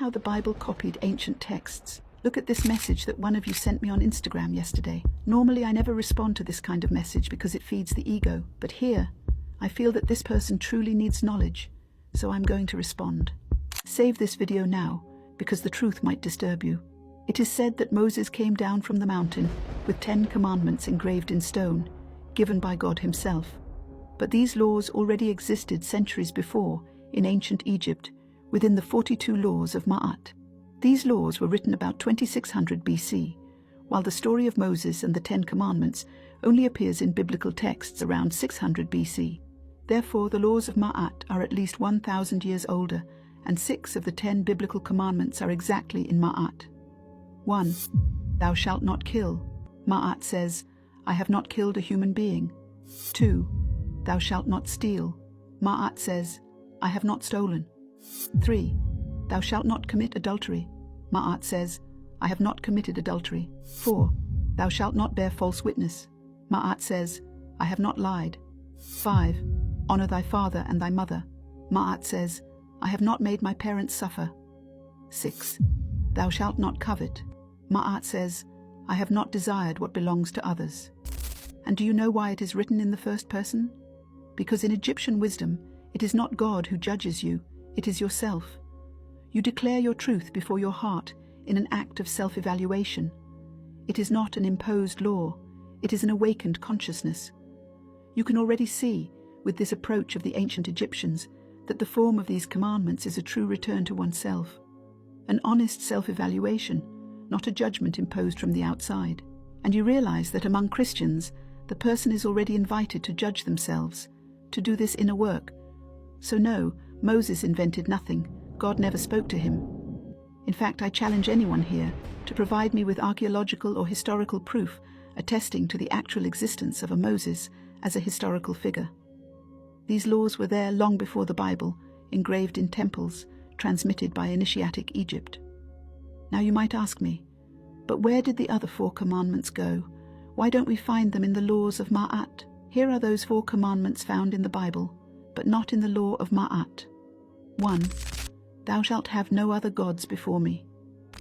how the Bible copied ancient texts. Look at this message that one of you sent me on Instagram yesterday. Normally I never respond to this kind of message because it feeds the ego, but here, I feel that this person truly needs knowledge, so I'm going to respond. Save this video now, because the truth might disturb you. It is said that Moses came down from the mountain with 10 commandments engraved in stone, given by God himself. But these laws already existed centuries before, in ancient Egypt, within the 42 laws of Ma'at. These laws were written about 2600 BC, while the story of Moses and the 10 Commandments only appears in biblical texts around 600 BC. Therefore, the laws of Ma'at are at least 1,000 years older, and 6 of the 10 biblical commandments are exactly in Ma'at. 1. Thou shalt not kill. Ma'at says, I have not killed a human being. 2. Thou shalt not steal. Ma'at says, I have not stolen. 3. Thou shalt not commit adultery. Ma'at says, I have not committed adultery. 4. Thou shalt not bear false witness. Ma'at says, I have not lied. 5. Honor thy father and thy mother. Ma'at says, I have not made my parents suffer. 6. Thou shalt not covet. Ma'at says, I have not desired what belongs to others. And do you know why it is written in the first person? Because in Egyptian wisdom, it is not God who judges you, it is yourself. You declare your truth before your heart in an act of self-evaluation. It is not an imposed law, it is an awakened consciousness. You can already see, with this approach of the ancient Egyptians, that the form of these commandments is a true return to oneself. An honest self-evaluation, not a judgment imposed from the outside. And you realize that among Christians, the person is already invited to judge themselves, to do this inner work. So no, Moses invented nothing. God never spoke to him. In fact, I challenge anyone here to provide me with archaeological or historical proof attesting to the actual existence of a Moses as a historical figure. These laws were there long before the Bible, engraved in temples, transmitted by initiatic Egypt. Now you might ask me, but where did the other 4 commandments go? Why don't we find them in the laws of Ma'at? Here are those 4 commandments found in the Bible, but not in the law of Ma'at. 1. Thou shalt have no other gods before me.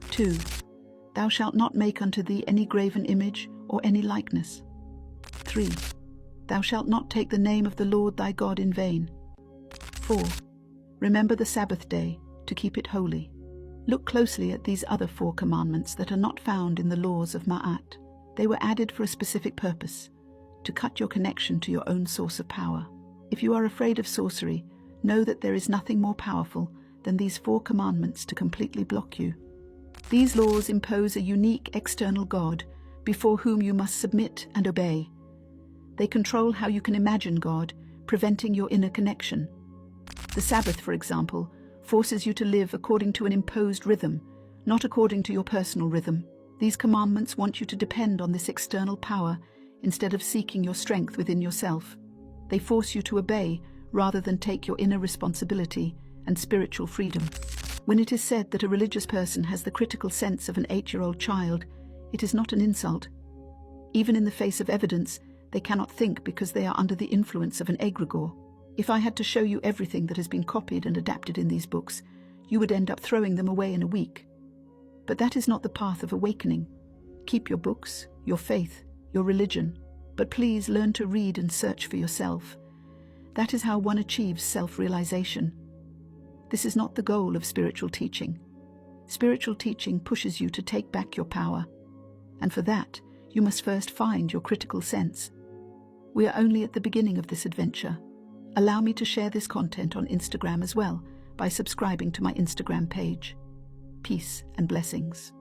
2. Thou shalt not make unto thee any graven image or any likeness. 3. Thou shalt not take the name of the Lord thy God in vain. 4. Remember the Sabbath day, to keep it holy. Look closely at these other 4 commandments that are not found in the laws of Ma'at. They were added for a specific purpose, to cut your connection to your own source of power. If you are afraid of sorcery, know that there is nothing more powerful than these 4 commandments to completely block you. These laws impose a unique external God before whom you must submit and obey. They control how you can imagine God, preventing your inner connection. The Sabbath, for example, forces you to live according to an imposed rhythm, not according to your personal rhythm. These commandments want you to depend on this external power instead of seeking your strength within yourself. They force you to obey rather than take your inner responsibility and spiritual freedom. When it is said that a religious person has the critical sense of an 8-year-old child, it is not an insult. Even in the face of evidence, they cannot think because they are under the influence of an egregore. If I had to show you everything that has been copied and adapted in these books, you would end up throwing them away in a week. But that is not the path of awakening. Keep your books, your faith, your religion, but please learn to read and search for yourself. That is how one achieves self-realization. This is not the goal of spiritual teaching. Spiritual teaching pushes you to take back your power, and for that, you must first find your critical sense. We are only at the beginning of this adventure. Allow me to share this content on Instagram as well by subscribing to my Instagram page. Peace and blessings.